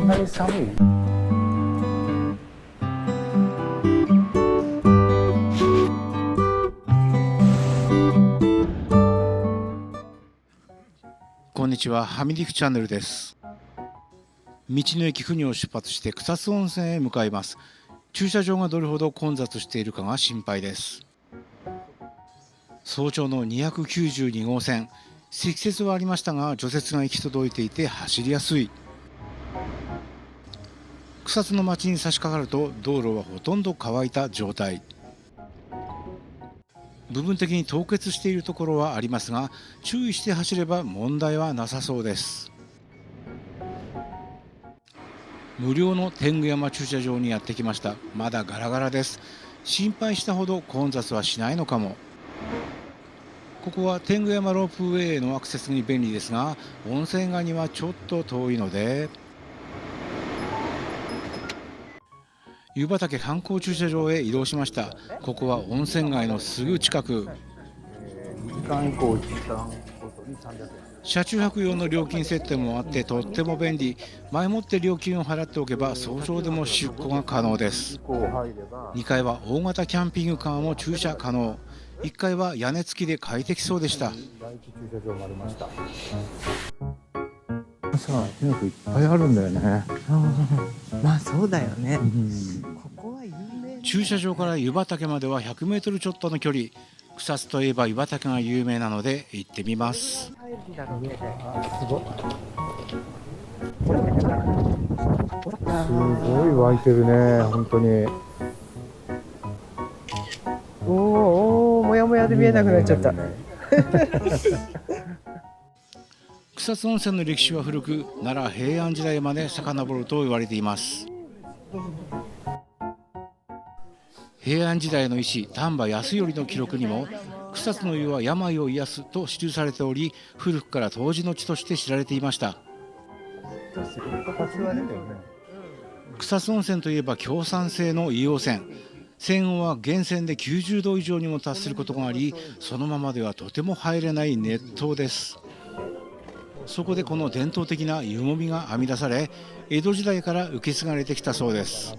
んなに寒い？こんにちは、ハミリクチャンネルです。道の駅国を出発して草津温泉へ向かいます。駐車場がどれほど混雑しているかが心配です。早朝の292号線、積雪はありましたが除雪が行き届いていて走りやすい。草津の町に差し掛かると道路はほとんど乾いた状態。部分的に凍結しているところはありますが、注意して走れば問題はなさそうです。無料の天狗山駐車場にやってきました。まだガラガラです。心配したほど混雑はしないのかも。ここは天狗山ロープウェイへのアクセスに便利ですが、温泉街にはちょっと遠いので、湯畑観光駐車場へ移動しました。ここは温泉街のすぐ近く。2時間以降1時間ごとに300円。車中泊用の料金設定もあってとっても便利。前もって料金を払っておけば早朝でも出庫が可能です。2階は大型キャンピングカーも駐車可能。1階は屋根付きで快適そうでした。第一駐車場もありました。さあ、キノコいっぱいあるんだよね。まあそうだよね。ここは有名。駐車場から湯畑までは100メートルちょっとの距離。草津といえば湯畑が有名なので行ってみます。すごい。すごい湧いてるね、本当に。おー、もやもやで見えなくなっちゃった。草津温泉の歴史は古く、奈良平安時代まで遡ると言われています。平安時代の医師丹波康頼の記録にも、草津の湯は病を癒すと記されており、古くから湯治の地として知られていました。草津温泉といえば強酸性の硫黄泉。泉温は源泉で90度以上にも達することがあり、そのままではとても入れない熱湯です。そこでこの伝統的な湯もみが編み出され、江戸時代から受け継がれてきたそうです。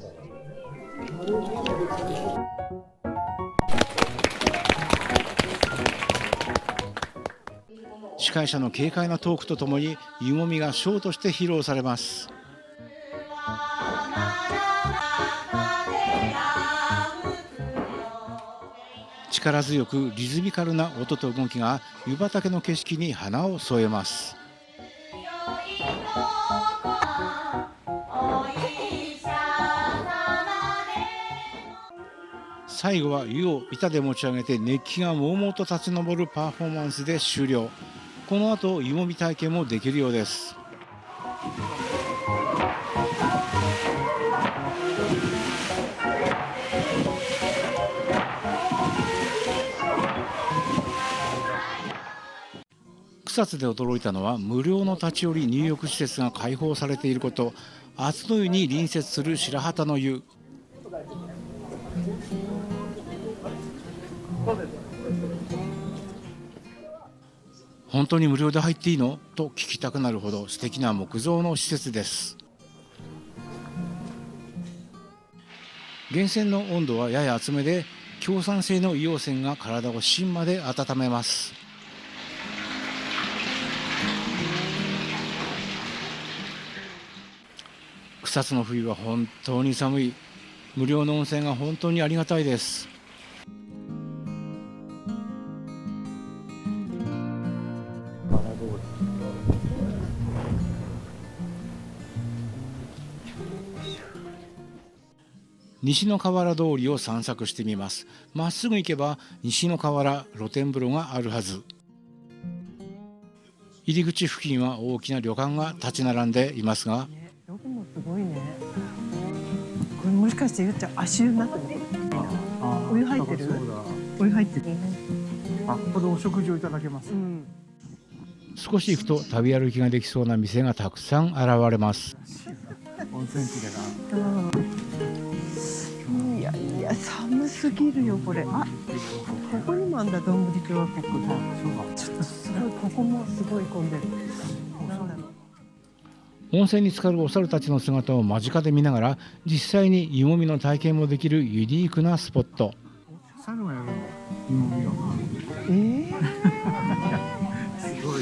司会者の軽快なトークとともに湯もみがショーとして披露されます。力強くリズミカルな音と動きが湯畑の景色に花を添えます。最後は湯を板で持ち上げて熱気がもうもうと立ち上るパフォーマンスで終了。この後湯もみ体験もできるようです。草津で驚いたのは無料の立ち寄り入浴施設が開放されていること。熱の湯に隣接する白旗の湯。本当に無料で入っていいのと聞きたくなるほど素敵な木造の施設です。源泉の温度はやや厚めで、強酸性の硫黄泉が体を芯まで温めます。草津の冬は本当に寒い。無料の温泉が本当にありがたいです。西の河原通りを散策してみます。まっすぐ行けば西の河原露天風呂があるはず。入り口付近は大きな旅館が立ち並んでいますが、どこもすごいね。これもしかしてゆっちゃん足湯になってる？お湯入ってる？お湯入ってる。あ、ここでお食事をいただけます。少し行くと食べ歩きができそうな店がたくさん現れます。温泉地でいやいや寒すぎるよこれ。あ、ここにもあんだどんぶり共和国が。ちょっとすごいここもすごい混んでる。なんだろう。温泉に浸かるお猿たちの姿を間近で見ながら実際に湯もみの体験もできるユニークなスポット。猿がやるの湯もみを。すごい。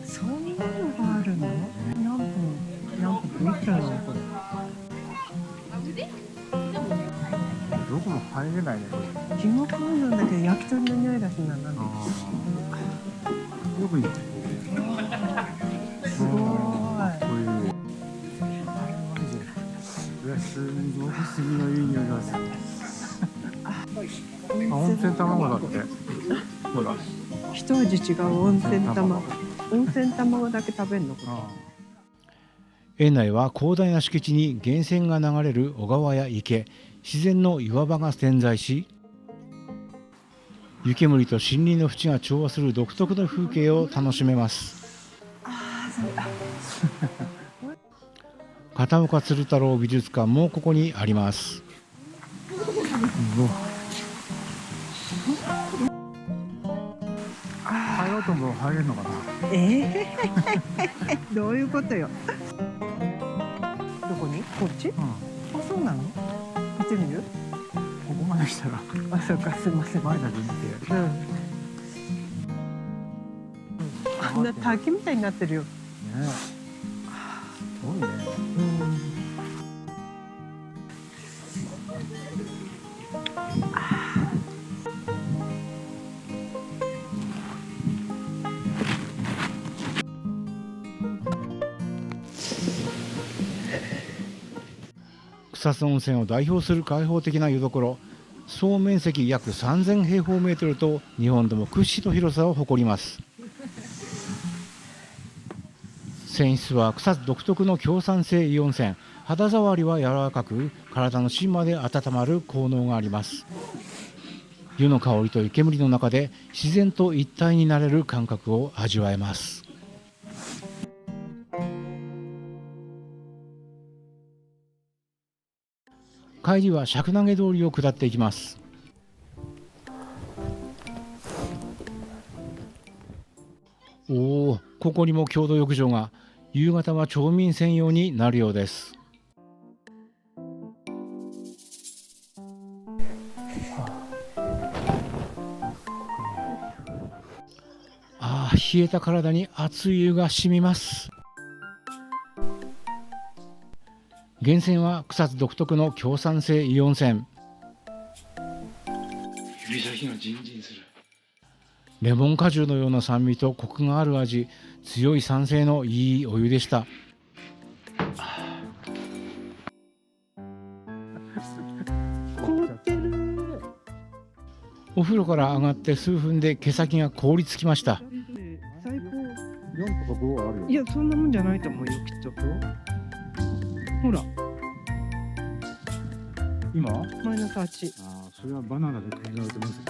そんなのがあるの？何分いくらなのこれ？どこも入れないね。地獄なんだけど焼き鳥の匂いがするな。なんで？よく行く。すごい。すごく杉のいい匂いがする。温泉卵だって。ほら。一味違う温泉卵。温泉卵だけ食べるの？園内は広大な敷地に源泉が流れる小川や池、自然の岩場が点在し、湯煙と森林の縁が調和する独特の風景を楽しめます。片岡鶴太郎美術館もここにあります。入ろうとも入れるのかな。どういうことよ。どこに？こっち？あ、そうなの？見てみる？ここまで来たら。あ、そうか、すみません。前だけ見て。あんな滝みたいになってるよ。ね。すごいね。草津温泉を代表する開放的な湯どころ、総面積約3000平方メートルと日本でも屈指の広さを誇ります。泉質は草津独特の強酸性イオン泉、肌触りは柔らかく体の芯まで温まる効能があります。湯の香りと湯煙の中で自然と一体になれる感覚を味わえます。帰りは釈投通りを下っていきます。おお、ここにも共同浴場が。夕方は町民専用になるようです。ああ、冷えた体に熱い湯が染みます。源泉は草津独特の強酸性イオン泉。指先がジンジンする。レモン果汁のような酸味とコクがある味、強い酸性のいいお湯でした。凍ってる。お風呂から上がって数分で毛先が凍りつきました。最高。4とか5あるよ。いや、そんなもんじゃないと思うよ、きっと。ほら、今？マイナス8。ああ、それはバナナで考えてますね。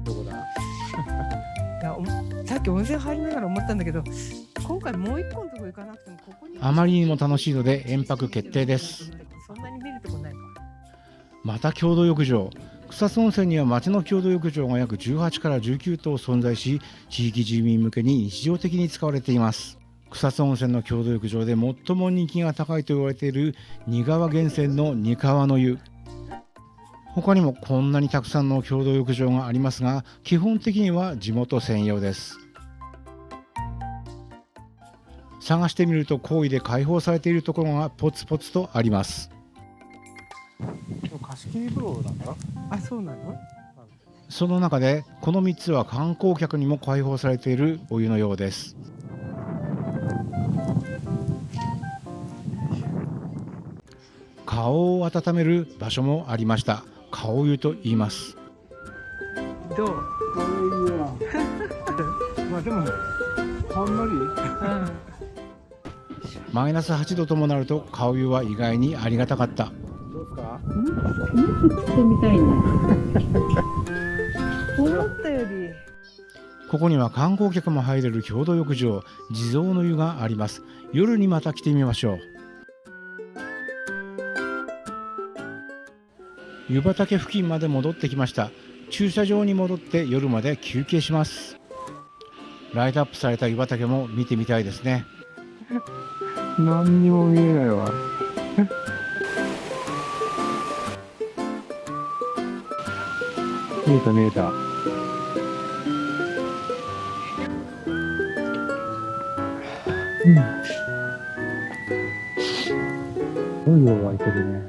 どこだ？いや、さっき温泉入りながら思ったんだけど、今回もう一本のとこ行かなくてもここに。あまりにも楽しいので延泊決定です。そんなに見るとこないか。また共同浴場。草津温泉には町の共同浴場が約18から19棟存在し、地域住民向けに日常的に使われています。草津温泉の共同浴場で最も人気が高いと言われている仁川源泉の仁川の湯。他にもこんなにたくさんの共同浴場がありますが、基本的には地元専用です。探してみると好意で開放されているところがポツポツとあります。貸し切り風呂なんだ。あ、そうなの？その中でこの3つは観光客にも開放されているお湯のようです。顔を温める場所もありました。顔湯と言います。どう？これいいや。まあでもほんのり。マイナス8度ともなると顔湯は意外にありがたかった。どうですか？してみたいね。思ったより。ここには観光客も入れる共同浴場、地蔵の湯があります。夜にまた来てみましょう。湯畑付近まで戻ってきました。駐車場に戻って夜まで休憩します。ライトアップされた湯畑も見てみたいですね。何にも見えないわ。見えた見えた。すごい量湧いてるね。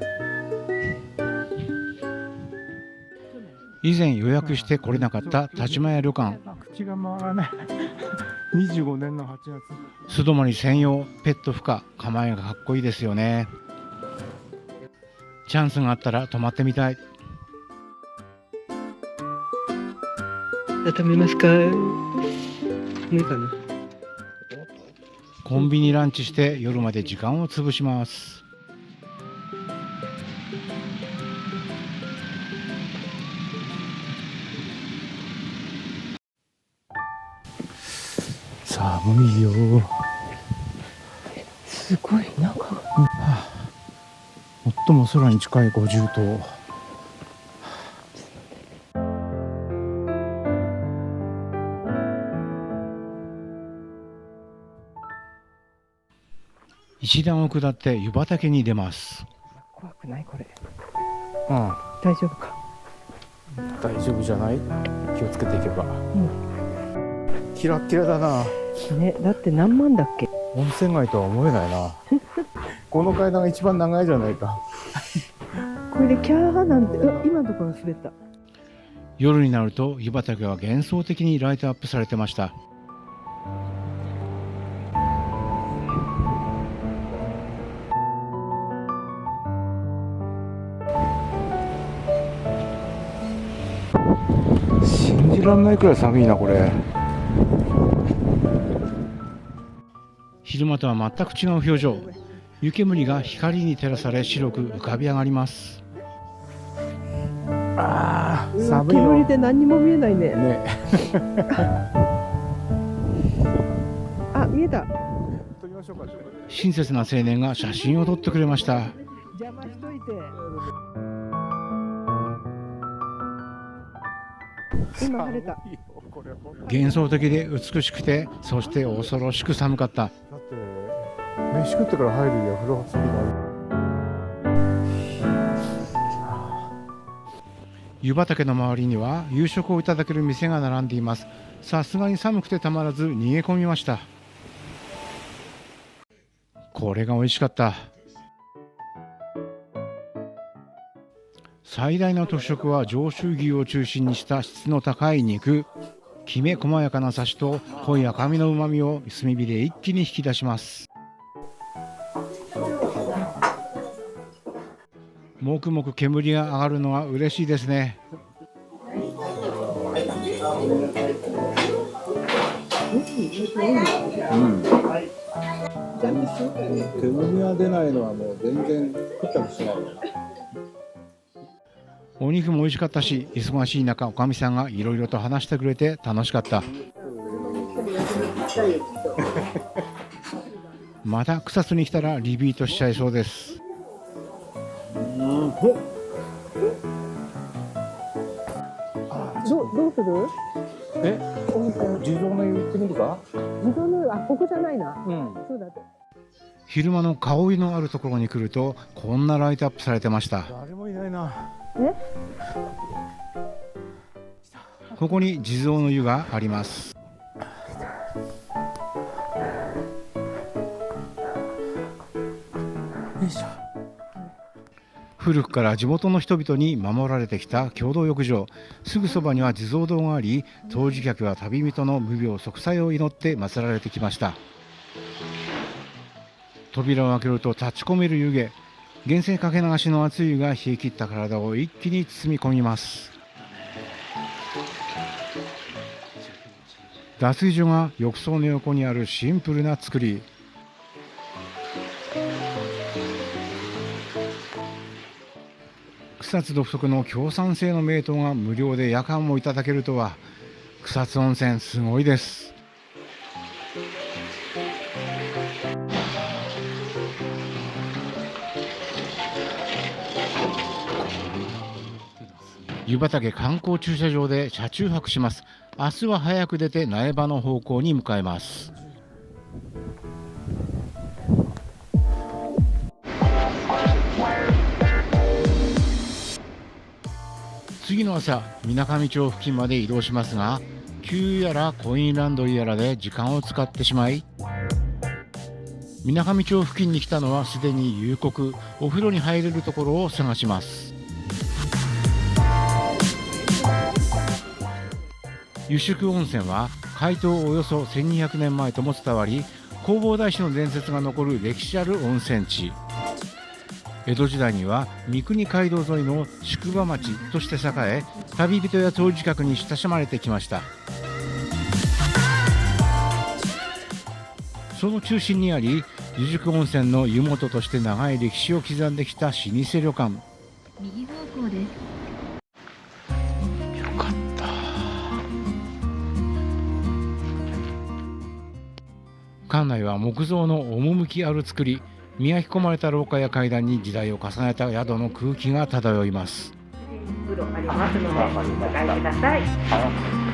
以前予約して来れなかった立間屋旅館。口が回らない。25年の8月。素泊まり専用ペット不可、構えがかっこいいですよね。チャンスがあったら泊まってみたい。食べますか。もういいかな。コンビニランチして夜まで時間を潰します。寒いよ。すごいなんか最も空に近い五重塔。一段を下って湯畑に出ます。怖くないこれ。うん、大丈夫か。大丈夫じゃない？気をつけていけば。キラッキラだな。ね、だって何万だっけ。温泉街とは思えないな。この階段が一番長いじゃないか。これでキャーなんて、今のところ滑った。夜になると湯畑は幻想的にライトアップされてました。信じられないくらい寒いなこれ。昼間とは全く違う表情。湯煙が光に照らされ白く浮かび上がります。ああ、寒い煙よ。で何にも見えないね。ね。あ、見えた。撮りましょうか。親切な青年が写真を撮ってくれました。邪魔しといて。今晴れた。幻想的で美しくて、そして恐ろしく寒かった。だって飯食ってから入るよ。風呂すぎだ。湯畑の周りには夕食をいただける店が並んでいます。さすがに寒くてたまらず逃げ込みました。これが美味しかった。最大の特色は上州牛を中心にした質の高い肉。きめ細やかなサシと濃い赤身のうまみを炭火で一気に引き出します。もくもく煙が上がるのは嬉しいですね。煙が出ないのはもう全然食ったりしないよ。お肉も美味しかったし、忙しい中おかみさんがいろいろと話してくれて楽しかった。また草津に来たらリピートしちゃいそうです。どうする？温泉。地蔵の湯行ってみるか？自動の、あ、ここじゃないな。うん。そうだって。昼間の香りのあるところに来るとこんなライトアップされてました。誰もいないな。ここに地蔵の湯があります。よいしょ。古くから地元の人々に守られてきた共同浴場。すぐそばには地蔵堂があり、当時客は旅人の無病息災を祈って祀られてきました。扉を開けると立ち込める湯気。源泉かけ流しの熱い湯が冷え切った体を一気に包み込みます。脱衣所が浴槽の横にあるシンプルな作り。草津独特の強酸性の名湯が無料で夜間もいただけるとは、草津温泉すごいです。湯畑観光駐車場で車中泊します。明日は早く出て苗場の方向に向かいます。次の朝、水上町付近まで移動しますが、給油やらコインランドリーやらで時間を使ってしまい、水上町付近に来たのはすでに夕刻、お風呂に入れるところを探します。湯宿温泉は開湯およそ1200年前とも伝わり、弘法大師の伝説が残る歴史ある温泉地。江戸時代には三国街道沿いの宿場町として栄え、旅人や湯治客に親しまれてきました。その中心にあり、湯宿温泉の湯本として長い歴史を刻んできた老舗旅館。右方向です。よかった。館内は木造の趣ある造り、磨き込まれた廊下や階段に時代を重ねた宿の空気が漂います。風呂ありますので、お使いください。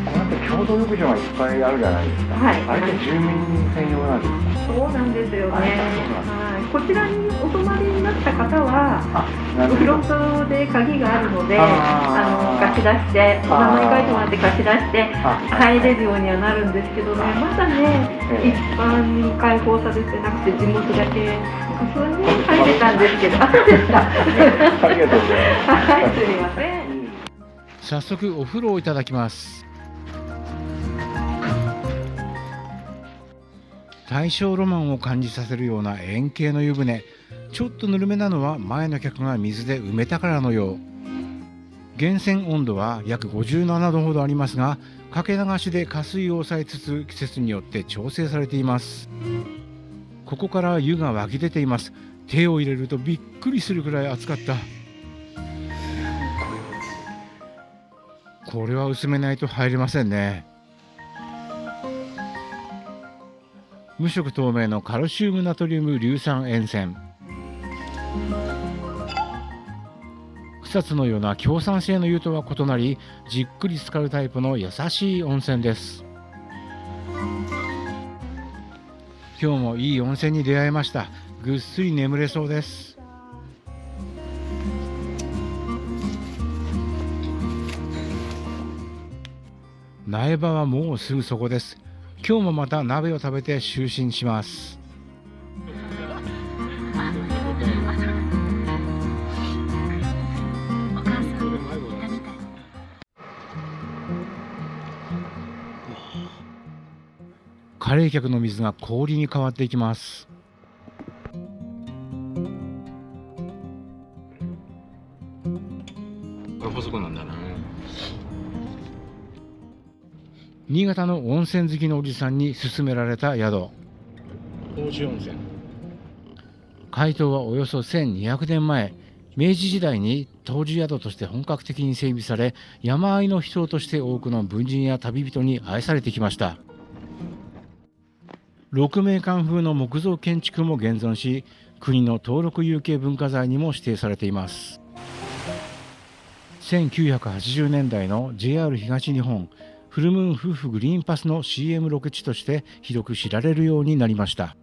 この後共同浴場がいっぱいあるじゃないですか。はい。あれって住民専用なんですか。そうなんですよね。はい。はい。こちらにお泊まりになった方は、フなるほど。ロントで鍵があるので、貸し出して、お名前書いてもらって貸し出して入れるようにはなるんですけどね、まだね、一般に開放されてなくて、地元だけ普通に入れたんですけど、あ、そうですか。ありがとうございます。はい、すみません。早速お風呂をいただきます。大正ロマンを感じさせるような円形の湯船。ちょっとぬるめなのは前の客が水で埋めたからのよう。源泉温度は約57度ほどありますが、かけ流しで加水を抑えつつ季節によって調整されています。ここから湯が湧き出ています。手を入れるとびっくりするくらい熱かった。これは薄めないと入れませんね。無色透明のカルシウムナトリウム硫酸塩泉。草津のような強酸性の湯とは異なり、じっくり浸かるタイプの優しい温泉です。今日もいい温泉に出会えました。ぐっすり眠れそうです。苗場はもうすぐそこです。今日もまた鍋を食べて就寝します。カレー客の水が氷に変わっていきます。これ細くなんだな。新潟の温泉好きのおじさんに勧められた宿、宝珠温泉。開湯はおよそ1200年前、明治時代に湯治宿として本格的に整備され、山あいの秘湯として多くの文人や旅人に愛されてきました。鹿鳴館風の木造建築も現存し、国の登録有形文化財にも指定されています。1980年代の JR 東日本フルムーン夫婦グリーンパスの CM ロケ地として広く知られるようになりました。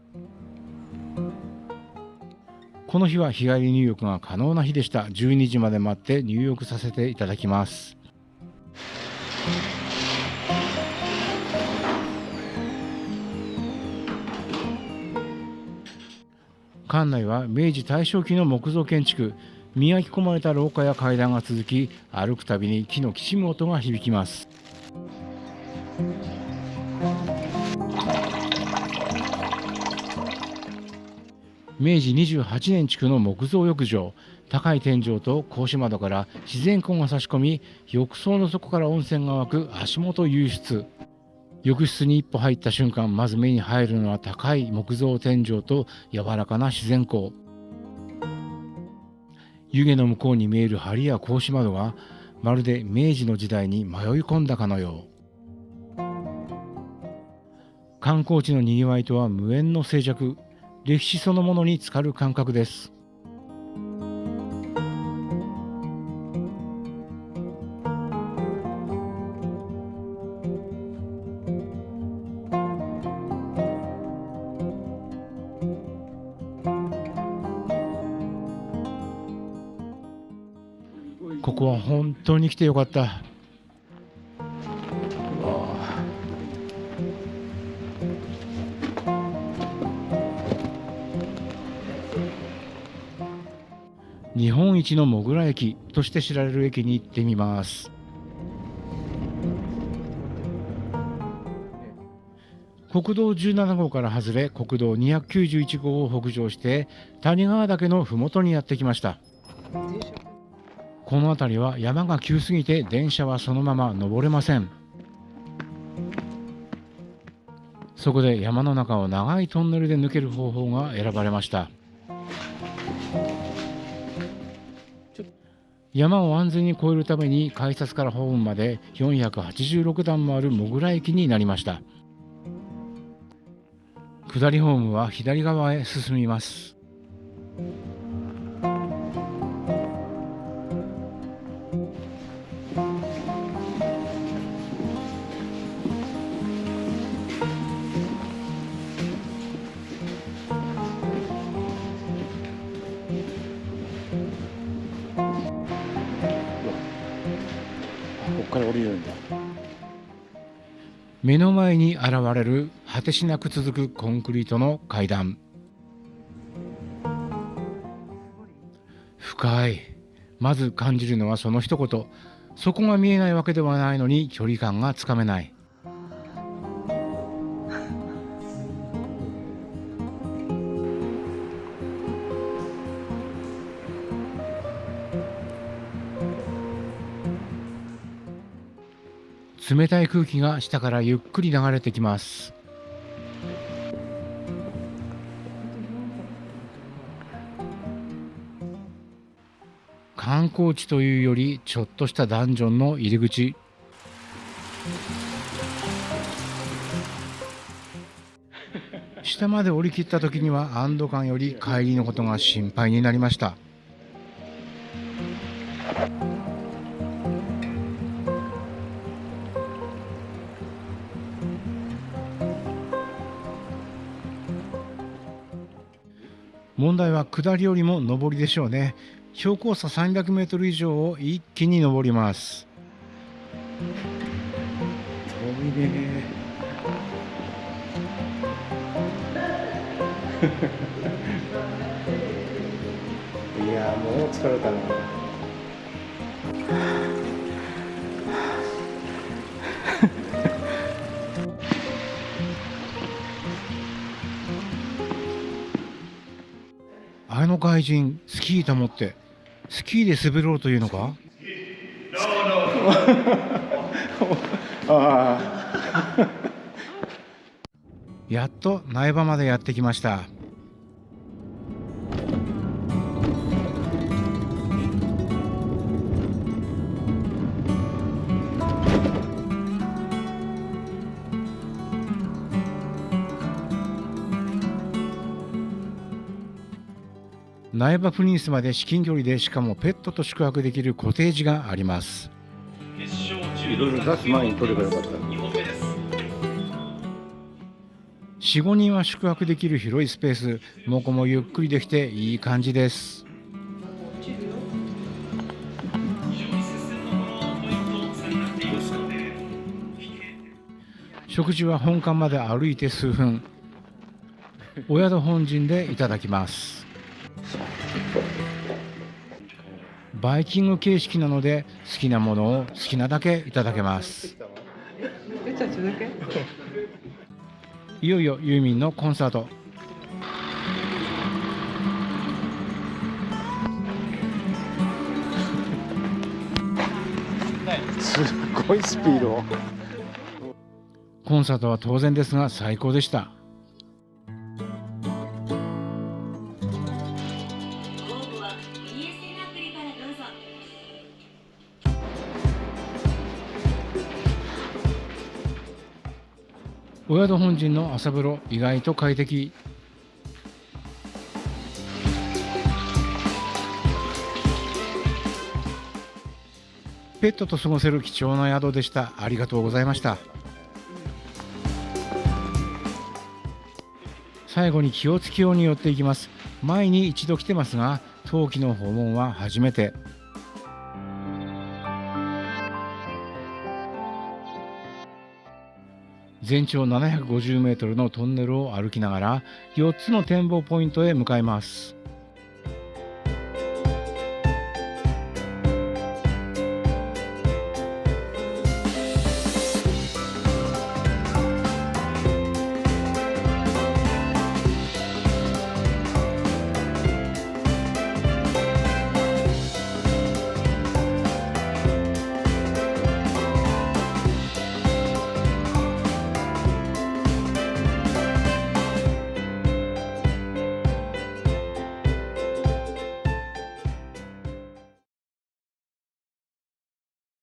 この日は日帰り入浴が可能な日でした。12時まで待って入浴させていただきます。館内は明治大正期の木造建築。磨き込まれた廊下や階段が続き、歩くたびに木のきしむ音が響きます。明治28年築の木造浴場。高い天井と格子窓から自然光が差し込み、浴槽の底から温泉が湧く足元湧出。浴室に一歩入った瞬間、まず目に入るのは高い木造天井と柔らかな自然光。湯気の向こうに見える梁や格子窓がまるで明治の時代に迷い込んだかのよう。観光地のにぎわいとは無縁の静寂。歴史そのものに浸かる感覚です。ここは本当に来てよかった。日本一のモグラ駅として知られる駅に行ってみます。国道17号から外れ、国道291号を北上して谷川岳のふもとにやってきました。この辺りは山が急すぎて電車はそのまま登れません。そこで山の中を長いトンネルで抜ける方法が選ばれました。山を安全に越えるために改札からホームまで486段もあるモグラ駅になりました。下りホームは左側へ進みます。ここから降りるんだ。目の前に現れる果てしなく続くコンクリートの階段。深い。まず感じるのはその一言。そこが見えないわけではないのに距離感がつかめない。冷たい空気が下からゆっくり流れてきます。観光地というよりちょっとしたダンジョンの入り口。下まで降り切った時には安堵感より帰りのことが心配になりました。問題は下りよりも上りでしょうね。標高差300メートル以上を一気に上ります。遠いね。いやもう疲れたな。あの外人スキー板持ってスキーで滑ろうというのか。やっと苗場までやってきました。苗場プリンスまで至近距離で、しかもペットと宿泊できるコテージがあります。いろいろ出す前に取ればよかった。4、5人は宿泊できる広いスペース。モコもゆっくりできていい感じです。食事は本館まで歩いて数分。お宿本陣でいただきます。バイキング形式なので好きなものを好きなだけいただけます。いよいよユーミンのコンサート。すごいスピード。コンサートは当然ですが最高でした。お宿本陣の朝風呂、意外と快適。ペットと過ごせる貴重な宿でした。ありがとうございました。最後に清津峡に寄っていきます。前に一度来てますが、冬季の訪問は初めて。全長750メートルのトンネルを歩きながら4つの展望ポイントへ向かいます。